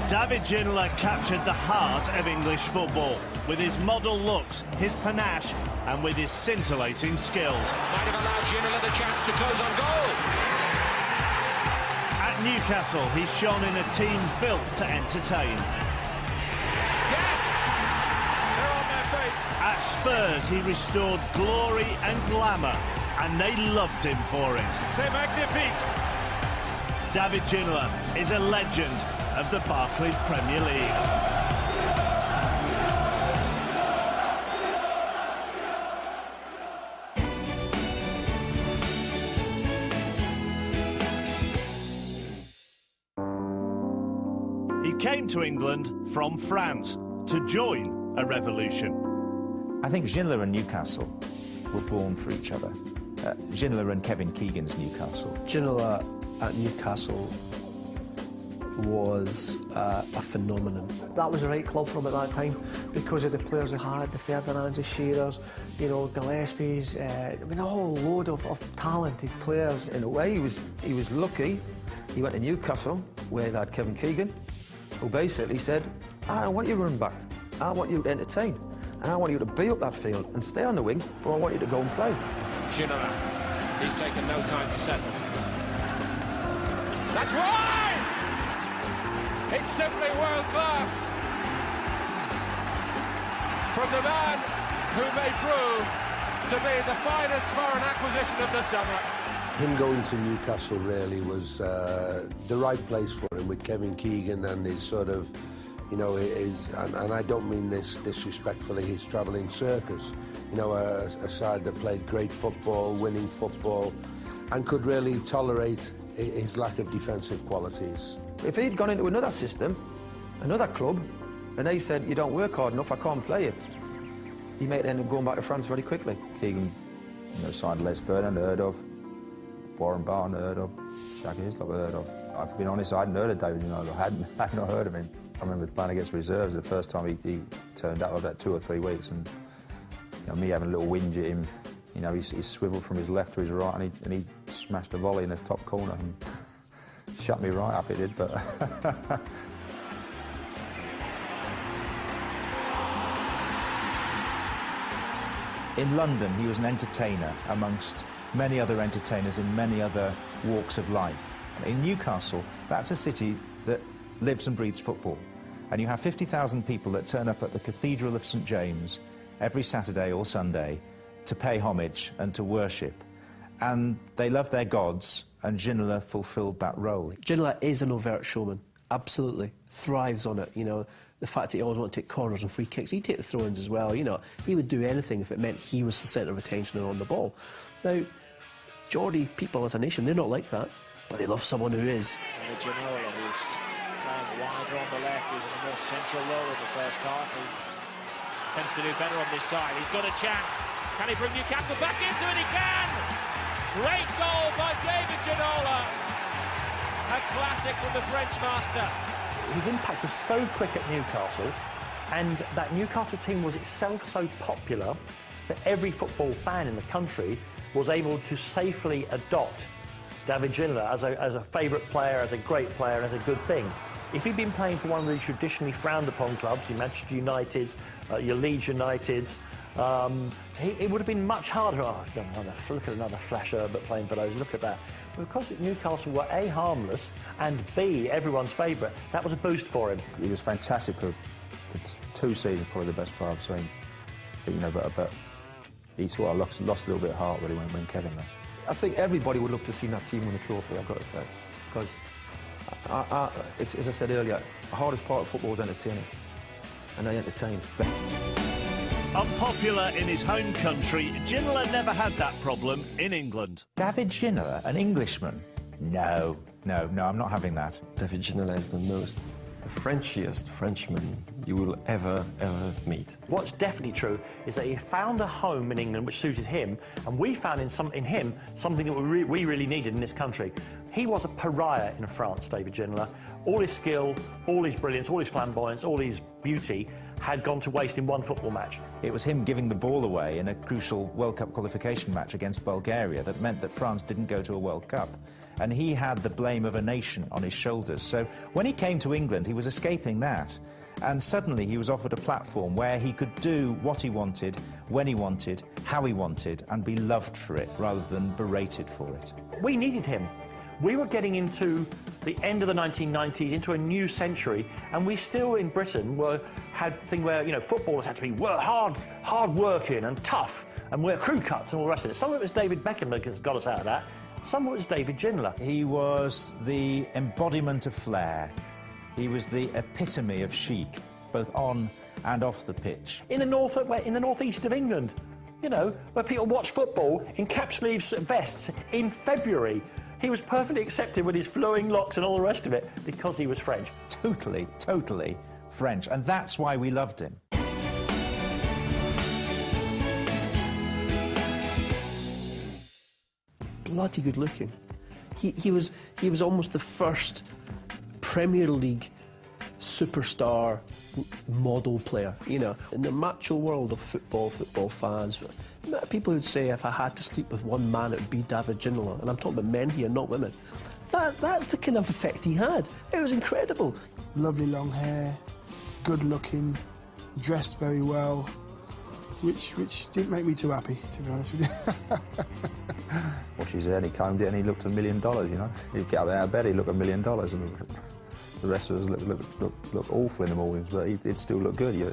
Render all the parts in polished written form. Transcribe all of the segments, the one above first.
David Ginola captured the heart of English football with his model looks, his panache and with his scintillating skills. Might have allowed Ginola the chance to close on goal. At Newcastle, he shone in a team built to entertain. Yes! They're on their feet. At Spurs, he restored glory and glamour, and they loved him for it. C'est magnifique. David Ginola is a legend of the Barclays Premier League. He came to England from France to join a revolution. I think Ginola and Newcastle were born for each other. Ginola and Kevin Keegan's Newcastle. Ginola at Newcastle was a phenomenon. That was the right club for him at that time because of the players they had, the Ferdinands, the Shearers, you know, Gillespie's, I mean, a whole load of talented players. In a way, he was lucky. He went to Newcastle, where they had Kevin Keegan, who basically said, I don't want you to run back. I want you to entertain. And I want you to be up that field and stay on the wing, but I want you to go and play. Ginola, he's taken no time to settle. That's right! It's simply world class from the man who may prove to be the finest foreign acquisition of the summer. Him going to Newcastle really was the right place for him with Kevin Keegan and his sort of, you know, and I don't mean this disrespectfully, his travelling circus. You know, a side that played great football, winning football, and could really tolerate his lack of defensive qualities. If he'd gone into another system, another club, and they said, you don't work hard enough, I can't play it, he might end up going back to France very quickly. Keegan, you know, signed Les Ferdinand, heard of. Warren Barton, heard of. Shaq Hislop, heard of. I've been honest, I hadn't heard of David Ginola. I had not heard of him. I remember playing against reserves the first time he turned up, about 2 or 3 weeks, and you know, me having a little whinge at him. You know, he swiveled from his left to his right, and he smashed a volley in the top corner and shut me right up, it did, but... In London, he was an entertainer amongst many other entertainers in many other walks of life. In Newcastle, that's a city that lives and breathes football. And you have 50,000 people that turn up at the Cathedral of St James every Saturday or Sunday to pay homage and to worship. And they love their gods, and Ginola fulfilled that role. Ginola is an overt showman, absolutely. Thrives on it, you know. The fact that he always wanted to take corners and free kicks, he'd take the throw-ins as well, you know. He would do anything if it meant he was the centre of attention and on the ball. Now, Geordie people as a nation, they're not like that, but they love someone who is. Ginola, who's playing wider on the left, is in a more central role in the first half. He tends to do better on this side. He's got a chance. Can he bring Newcastle back into it? He can! Great goal by David Ginola. A classic from the French master. His impact was so quick at Newcastle, and that Newcastle team was itself so popular that every football fan in the country was able to safely adopt David Ginola as a favourite player, as a great player, and as a good thing. If he'd been playing for one of the traditionally frowned upon clubs, your Manchester Uniteds, your Leeds Uniteds, it would have been much harder. Oh, look at another Flash Herbert playing for those, look at that. But because Newcastle were A, harmless, and B, everyone's favourite, that was a boost for him. He was fantastic for 2 seasons, probably the best player I've seen. But, you know, but he sort of lost a little bit of heart really when Kevin left. I think everybody would love to see that team win a trophy, I've got to say. Because, as I said earlier, the hardest part of football is entertaining. And they entertained. Unpopular in his home country, Ginola never had that problem in England. David Ginola, an Englishman? No, I'm not having that. David Ginola is the Frenchiest Frenchman you will ever meet. What's definitely true is that he found a home in England which suited him, and we found in him something that we really needed in this country. He was a pariah in France, David Ginola. All his skill, all his brilliance, all his flamboyance, all his beauty had gone to waste in one football match. It was him giving the ball away in a crucial World Cup qualification match against Bulgaria that meant that France didn't go to a World Cup. and he had the blame of a nation on his shoulders. So when he came to England, he was escaping that. And suddenly he was offered a platform where he could do what he wanted, when he wanted, how he wanted, and be loved for it rather than berated for it. We needed him. We were getting into the end of the 1990s, into a new century, and we still in Britain had a thing where, you know, footballers had to be hard working and tough and wear crew cuts and all the rest of it. Some of it was David Beckham that got us out of that. Some of it was David Ginola. He was the embodiment of flair. He was the epitome of chic, both on and off the pitch. In the northeast of England, you know, where people watch football in cap sleeves vests in February. He was perfectly accepted with his flowing locks and all the rest of it because he was French. Totally, totally French, and that's why we loved him. Bloody good looking. He was almost the first Premier League superstar model player, you know. In the macho world of football fans, people would say if I had to sleep with one man it would be David Ginola, and I'm talking about men here, not women. That's the kind of effect he had. It was incredible. Lovely long hair, good looking, dressed very well, which didn't make me too happy, to be honest with you. Wash his hair and he combed it and he looked $1 million, you know. He'd get up out of bed, he'd look $1 million, and the rest of us look awful in the mornings, but he'd still look good. Yeah.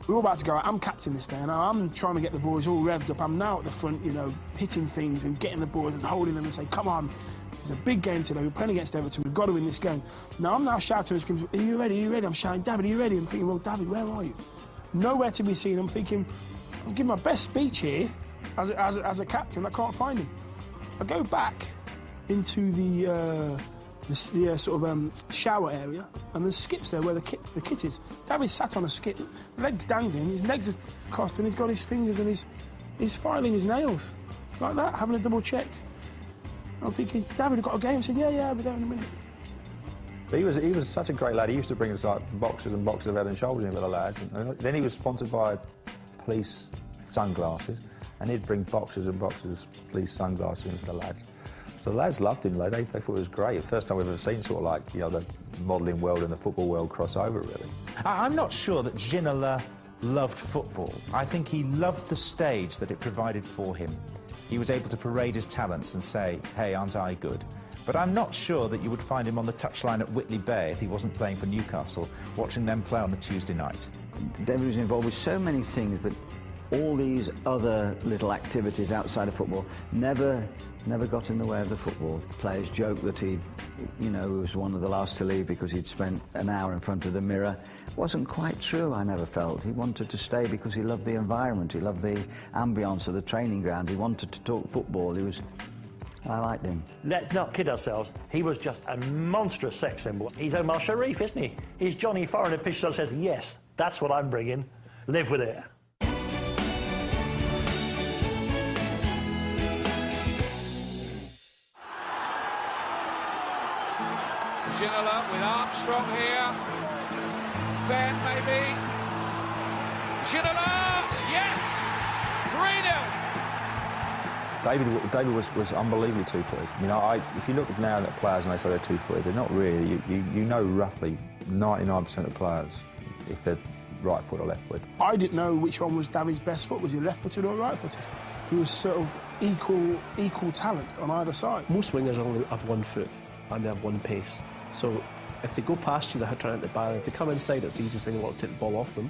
We're all about to go out. I'm captain this day, and I'm trying to get the boys all revved up. I'm now at the front, you know, hitting things and getting the boys and holding them and say, come on, it's a big game today. We're playing against Everton. We've got to win this game. Now I'm now shouting and screaming, are you ready? Are you ready? I'm shouting, David, are you ready? I'm thinking, well, David, where are you? Nowhere to be seen. I'm thinking, I'm giving my best speech here as a captain. I can't find him. I go back into the sort of shower area, and there's skips there where the kit is. David sat on a skip, legs dangling, his legs are crossed, and he's got his fingers and he's filing his nails like that, having a double check. I'm thinking, David, got a game? I said, yeah, I'll be there in a minute. But he was such a great lad. He used to bring us like boxes and boxes of Head and Shoulders in for the lads. And then he was sponsored by police sunglasses, and he'd bring boxes and boxes of police sunglasses in for the lads. So the lads loved him. They thought it was great. First time we've ever seen sort of like, you know, the modelling world and the football world cross over, really. I'm not sure that Ginola loved football. I think he loved the stage that it provided for him. He was able to parade his talents and say, hey, aren't I good? But I'm not sure that you would find him on the touchline at Whitley Bay if he wasn't playing for Newcastle, watching them play on a Tuesday night. David was involved with so many things, but all these other little activities outside of football never got in the way of the football. Players joke that he, you know, was one of the last to leave because he'd spent an hour in front of the mirror. It wasn't quite true, I never felt. He wanted to stay because he loved the environment, he loved the ambience of the training ground, he wanted to talk football, I liked him. Let's not kid ourselves, he was just a monstrous sex symbol. He's Omar Sharif, isn't he? He's Johnny Foreign who pitches on and says, yes, that's what I'm bringing, live with it. Ginola with Armstrong here. Fenn maybe. Ginola, yes! 3-0. David was unbelievably two-footed. You know, if you look now at players and they say they're two-footed, they're not really. You know roughly 99% of players if they're right foot or left foot. I didn't know which one was David's best foot. Was he left-footed or right-footed? He was sort of equal talent on either side. Most wingers only have one foot and they have one pace. So if they go past you, they're trying to buy. If they come inside, it's the easiest thing. They want to take the ball off them.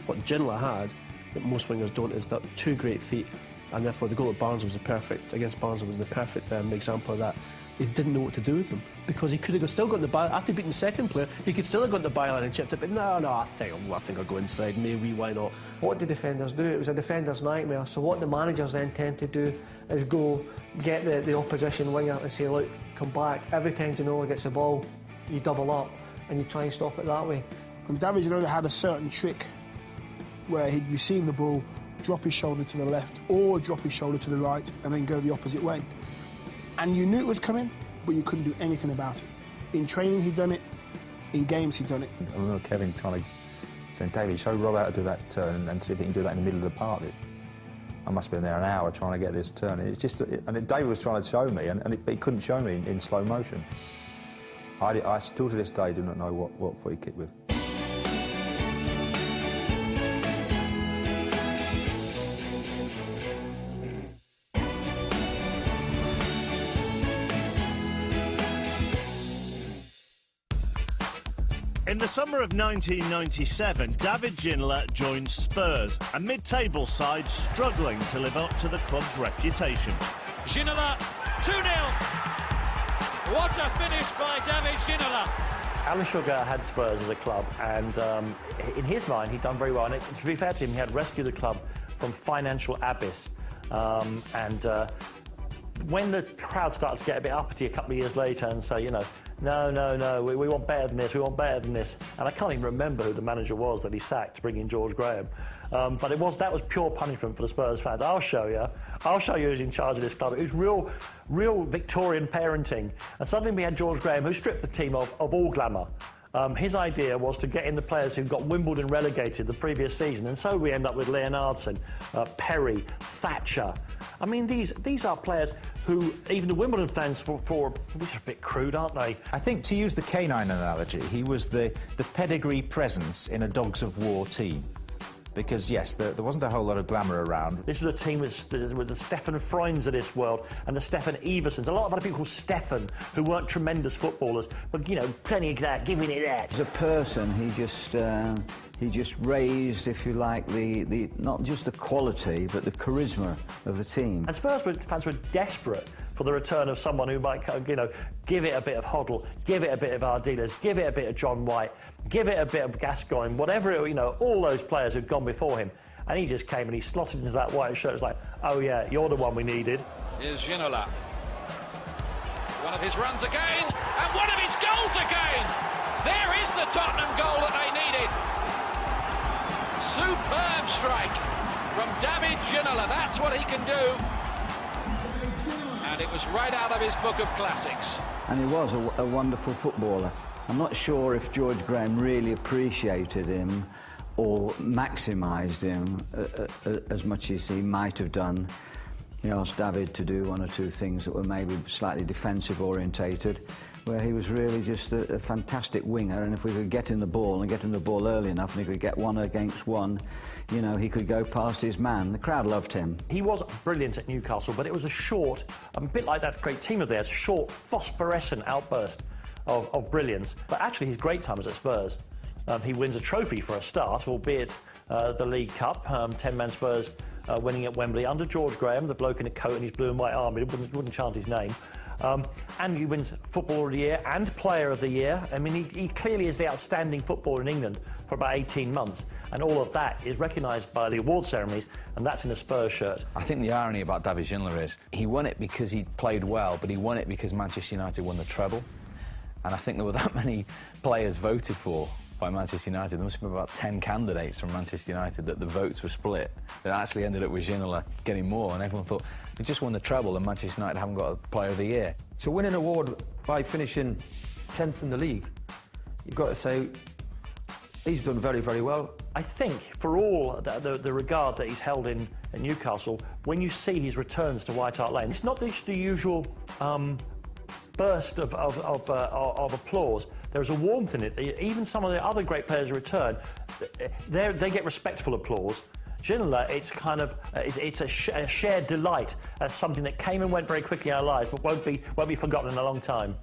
What Ginola had, that most wingers don't, is that two great feet, and therefore the goal at Barnes was the perfect example of that. He didn't know what to do with them because he could have still got in the byline after beating the second player. He could still have got in the byline and chipped it. But no, I think I'll go inside. Maybe why not? What did defenders do? It was a defender's nightmare. So what the managers then tend to do is go get the opposition winger and say, look, come back. Every time Ginola gets the ball, you double up and you try and stop it that way. And David Ginola had a certain trick where he'd receive the ball, drop his shoulder to the left or drop his shoulder to the right and then go the opposite way. And you knew it was coming, but you couldn't do anything about it. In training, he'd done it. In games, he'd done it. I remember Kevin saying, David, show Rob how to do that turn and see if he can do that in the middle of the park. I must have been there an hour trying to get this turn. It's just, and David was trying to show me, but he couldn't show me in slow motion. I still to this day do not know what foot he kicked with. In the summer of 1997, David Ginola joined Spurs, a mid-table side struggling to live up to the club's reputation. Ginola, 2-0. What a finish by David Ginola. Alan Sugar had Spurs as a club, and in his mind, he'd done very well. And to be fair to him, he had rescued the club from financial abyss. When the crowd started to get a bit uppity a couple of years later and say, you know, no, we want better than this, we want better than this. And I can't even remember who the manager was that he sacked to bring in George Graham. But that was pure punishment for the Spurs fans. I'll show you who's in charge of this club. It was real Victorian parenting. And suddenly we had George Graham, who stripped the team of all glamour. His idea was to get in the players who got Wimbledon relegated the previous season, and so we end up with Leonardson, Perry, Thatcher. I mean, these are players who even the Wimbledon fans for these are a bit crude, aren't they? I think, to use the canine analogy, he was the pedigree presence in a Dogs of War team. Because, yes, there wasn't a whole lot of glamour around. This was a team with the Stefan Freunds of this world and the Stefan Eversons. A lot of other people called Stefan, who weren't tremendous footballers, but, you know, plenty of that, giving it that. As a person, he just raised, if you like, the not just the quality, but the charisma of the team. And Spurs fans were desperate for the return of someone who might, you know, give it a bit of Hoddle, give it a bit of Ardiles, give it a bit of John White, give it a bit of Gascoigne, whatever, you know, all those players who'd gone before him. And he just came and he slotted into that white shirt. It's like, oh yeah, you're the one we needed. Here's Ginola. One of his runs again, and one of his goals again. There is the Tottenham goal that they needed. Superb strike from David Ginola. That's what he can do. And it was right out of his book of classics. And he was a wonderful footballer. I'm not sure if George Graham really appreciated him or maximised him as much as he might have done. He asked David to do one or two things that were maybe slightly defensive orientated, where he was really just a fantastic winger, and if we could get in the ball and get in the ball early enough and he could get one against one, you know, he could go past his man. The crowd loved him. He was brilliant at Newcastle, but it was a short, a bit like that great team of theirs, short, phosphorescent outburst of brilliance. But actually his great time was at Spurs. He wins a trophy for a start, albeit the League Cup, 10-man Spurs winning at Wembley under George Graham, the bloke in a coat and his blue and white army, wouldn't chant his name. And he wins Footballer of the Year and Player of the Year. I mean, he clearly is the outstanding footballer in England for about 18 months. And all of that is recognised by the award ceremonies, and that's in a Spurs shirt. I think the irony about David Ginola is he won it because he played well, but he won it because Manchester United won the treble. And I think there were that many players voted for by Manchester United. There must have been about 10 candidates from Manchester United that the votes were split. That actually ended up with Ginola getting more, and everyone thought, he just won the treble and Manchester United haven't got a Player of the Year. To win an award by finishing 10th in the league, you've got to say he's done very, very well. I think, for all the regard that he's held in Newcastle, when you see his returns to White Hart Lane, it's not just the usual burst of applause. There's a warmth in it. Even some of the other great players who return, they get respectful applause. Ginola, it's kind of it's a shared delight as something that came and went very quickly in our lives, but won't be forgotten in a long time.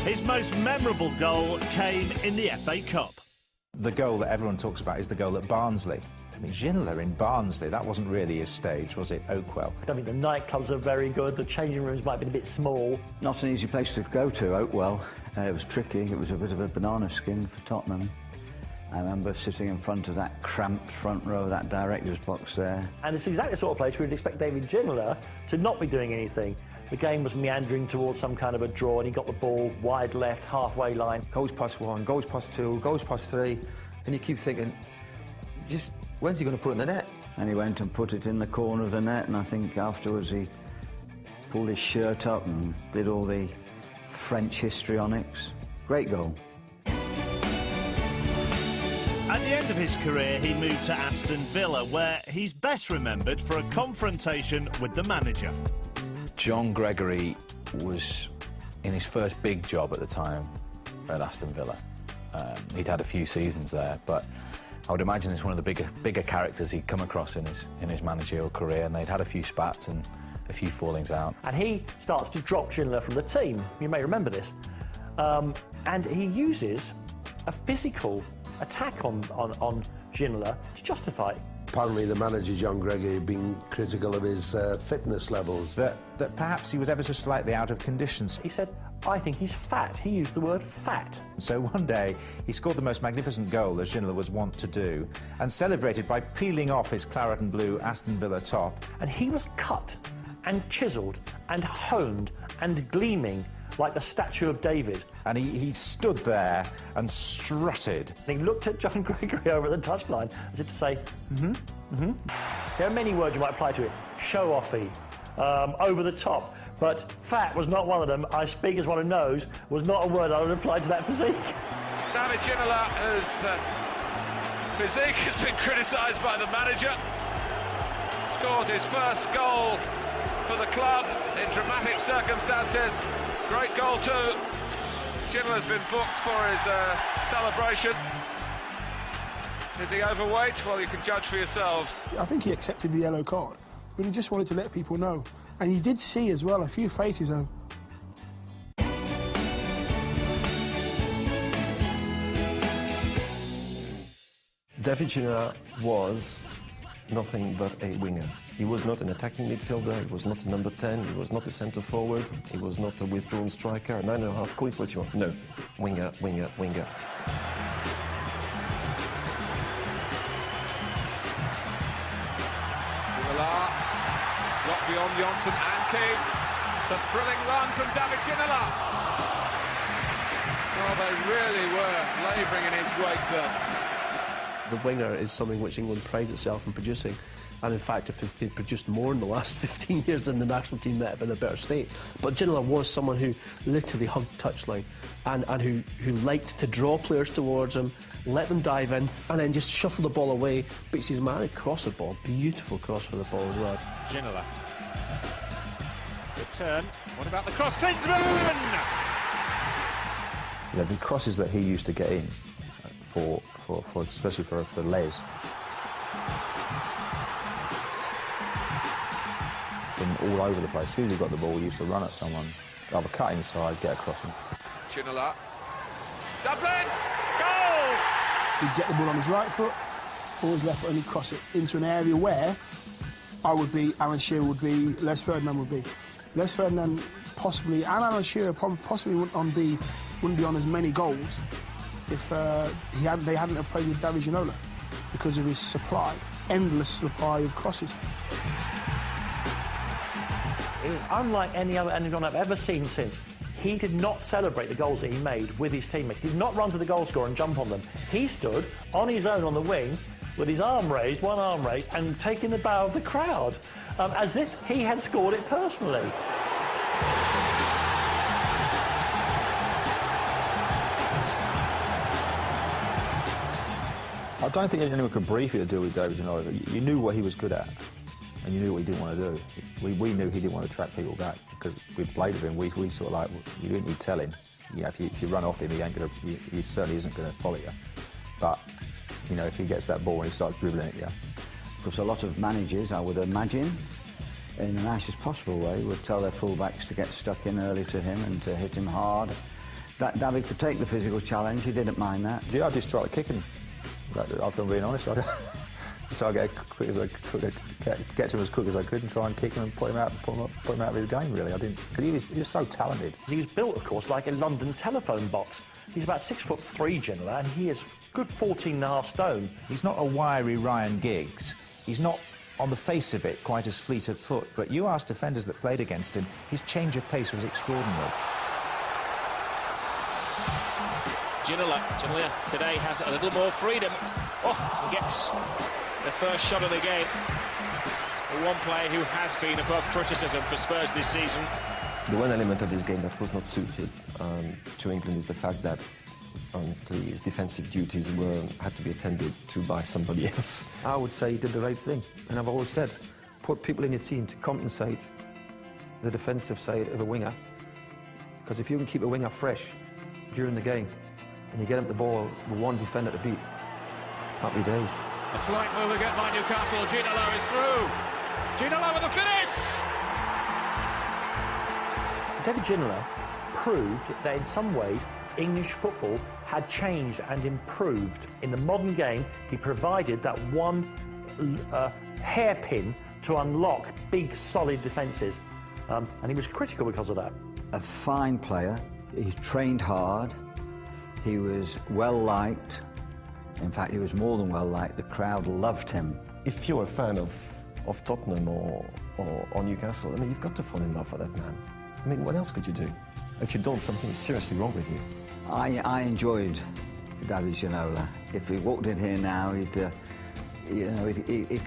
His most memorable goal came in the FA Cup. The goal that everyone talks about is the goal at Barnsley. I mean, Ginola in Barnsley, that wasn't really his stage, was it? Oakwell. I don't think the nightclubs are very good. The changing rooms might have been a bit small. Not an easy place to go to, Oakwell. It was tricky. It was a bit of a banana skin for Tottenham. I remember sitting in front of that cramped front row, that director's box there. And it's exactly the sort of place where you'd expect David Ginola to not be doing anything. The game was meandering towards some kind of a draw, and he got the ball wide left, halfway line. Goes past one, goes past two, goes past three, and you keep thinking, just when's he going to put it in the net? And he went and put it in the corner of the net, and I think afterwards he pulled his shirt up and did all the French histrionics. Great goal. At the end of his career, he moved to Aston Villa, where he's best remembered for a confrontation with the manager. John Gregory was in his first big job at the time at Aston Villa. He'd had a few seasons there, but I would imagine it's one of the bigger characters he'd come across in his managerial career, and they'd had a few spats and a few fallings out. And he starts to drop Ginola from the team. You may remember this. And he uses a physical attack on Ginola to justify it. Apparently the manager, John Gregory, had been critical of his fitness levels. That perhaps he was ever so slightly out of conditions. He said, I think he's fat. He used the word fat. So one day, he scored the most magnificent goal, as Ginola was wont to do, and celebrated by peeling off his claret and blue Aston Villa top. And he was cut and chiselled and honed and gleaming like the statue of David. And he stood there and strutted. And he looked at John Gregory over at the touchline as if to say, There are many words you might apply to it. Show-offy, over the top. But fat was not one of them. I speak as one who knows, was not a word I would apply to that physique. David Ginola, whose physique has been criticised by the manager, scores his first goal for the club in dramatic circumstances. Great goal too. Ginola's been booked for his celebration. Is he overweight? Well, you can judge for yourselves. I think he accepted the yellow card, but he just wanted to let people know. And you did see as well a few faces of... David Ginola was nothing but a winger. He was not an attacking midfielder, he was not a number 10, he was not a centre forward, he was not a withdrawn striker, a 9.5, call it what you want. No, winger, winger, winger. Ginola, got beyond Johnson and Keys. It's a thrilling run from David Ginola. Oh, they really were labouring in his wake there. The winger is something which England prides itself in producing, and in fact if they've produced more in the last 15 years than the national team, that have been in a better state. But Ginola was someone who literally hugged touchline and who liked to draw players towards him, let them dive in and then just shuffle the ball away. But he's a man who crossed the ball, beautiful cross for the ball as well. Ginola. Good turn. What about the cross? Klinsmann! You know, the crosses that he used to get in especially for Les. Been all over the place. As soon as he got the ball, he used to run at someone, either cut inside, get across him. Ginola. Dublin! Goal! He'd get the ball on his right foot, or his left foot, and he'd cross it into an area where I would be, Alan Shearer would be, Les Ferdinand would be. Les Ferdinand possibly, and Alan Shearer possibly wouldn't be on as many goals if they hadn't have played with David Ginola, because of his supply, endless supply of crosses. It was unlike anyone I've ever seen since. He did not celebrate the goals that he made with his teammates. He did not run to the goal scorer and jump on them. He stood on his own on the wing with his arm raised, one arm raised, and taking the bow of the crowd, as if he had scored it personally. I don't think anyone could brief you to do with David Ginola. You knew what he was good at, and you knew what he didn't want to do. We knew he didn't want to track people back because we'd played with him. We sort of like, you didn't need telling. You know, if you run off him, he certainly isn't going to follow you. But you know, if he gets that ball and he starts dribbling at you. Because a lot of managers, I would imagine, in the nicest possible way, would tell their full-backs to get stuck in early to him and to hit him hard. That David could take the physical challenge. He didn't mind that. Yeah, I just started kicking him. I've been being honest. I try to get to him as quick as I could and try and kick him and put him out of his game. Really, I didn't, because he was so talented. He was built, of course, like a London telephone box. He's about 6'3", Ginola, and he is good 14.5 stone. He's not a wiry Ryan Giggs. He's not, on the face of it, quite as fleet of foot. But you ask defenders that played against him, his change of pace was extraordinary. Ginola today has a little more freedom. Oh, he gets the first shot of the game. The one player who has been above criticism for Spurs this season. The one element of his game that was not suited to England is the fact that his defensive duties had to be attended to by somebody else. I would say he did the right thing, and I've always said, put people in your team to compensate the defensive side of a winger, because if you can keep a winger fresh during the game, and you get him the ball with one defender to beat, happy days. A flight move again by Newcastle. Ginola is through. Ginola with a finish! David Ginola proved that in some ways English football had changed and improved. In the modern game, he provided that one hairpin to unlock big, solid defences. And he was critical because of that. A fine player. He trained hard. He was well-liked. In fact, he was more than well-liked. The crowd loved him. If you're a fan of Tottenham or Newcastle, I mean, you've got to fall in love with that man. I mean, what else could you do? If you don't, something is seriously wrong with you. I enjoyed David Ginola. If he walked in here now, he'd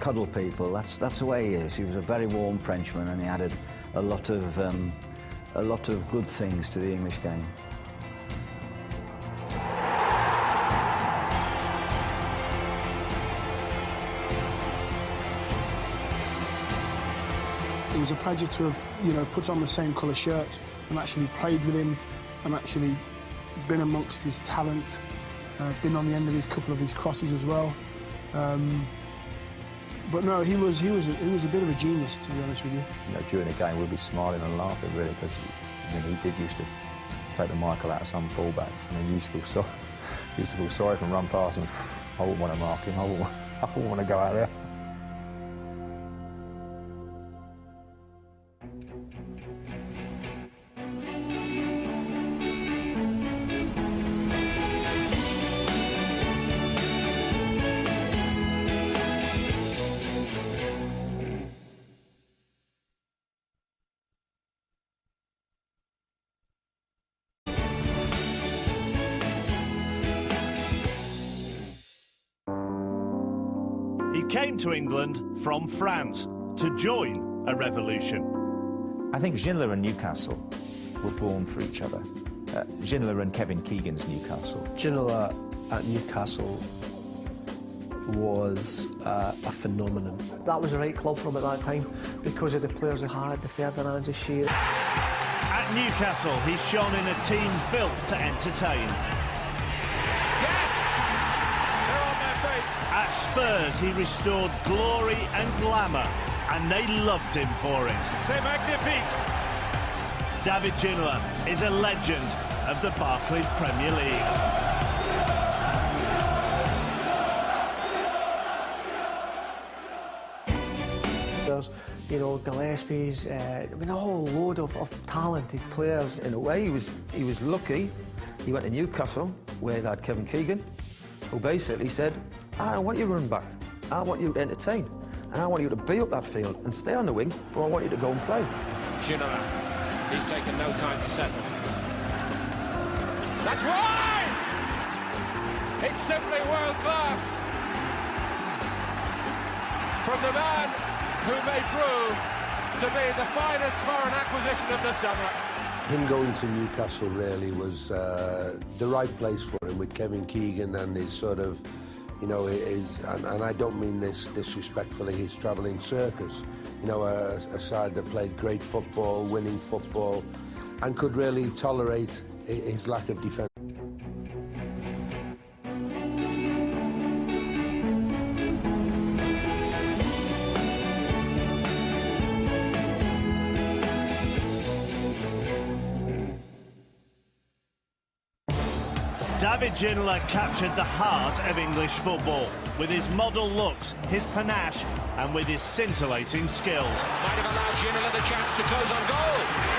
cuddle people. That's the way he is. He was a very warm Frenchman, and he added a lot of good things to the English game. It was a pleasure to have, put on the same colour shirt and actually played with him and actually been amongst his talent, been on the end of a couple of his crosses as well. But no, he was a bit of a genius, to be honest with you. During the game we'd be smiling and laughing really, because he did used to take the Michael out of some fullbacks. He used to feel sorry for him, run past him. I wouldn't want to mark him. I wouldn't want to go out there. He came to England from France to join a revolution. I think Ginola and Newcastle were born for each other. Ginola and Kevin Keegan's Newcastle. Ginola at Newcastle was a phenomenon. That was the right club for him at that time because of the players he had, the Ferdinands, the Shearer. At Newcastle, he shone in a team built to entertain. At Spurs, he restored glory and glamour, and they loved him for it. C'est magnifique! David Ginola is a legend of the Barclays Premier League. There's, Gillespie's, a whole load of talented players. In a way, he was lucky. He went to Newcastle, where they had Kevin Keegan, who basically said, I don't want you running back. I want you to entertain. And I want you to be up that field and stay on the wing, but I want you to go and play. Ginola, he's taken no time to settle. That's right! It's simply world class. From the man who may prove to be the finest foreign acquisition of the summer. Him going to Newcastle really was the right place for him, with Kevin Keegan and his sort of, and I don't mean this disrespectfully, his travelling circus. A side that played great football, winning football, and could really tolerate his lack of defence. David Ginola captured the heart of English football with his model looks, his panache, and with his scintillating skills. Might have allowed Ginola the chance to close on goal.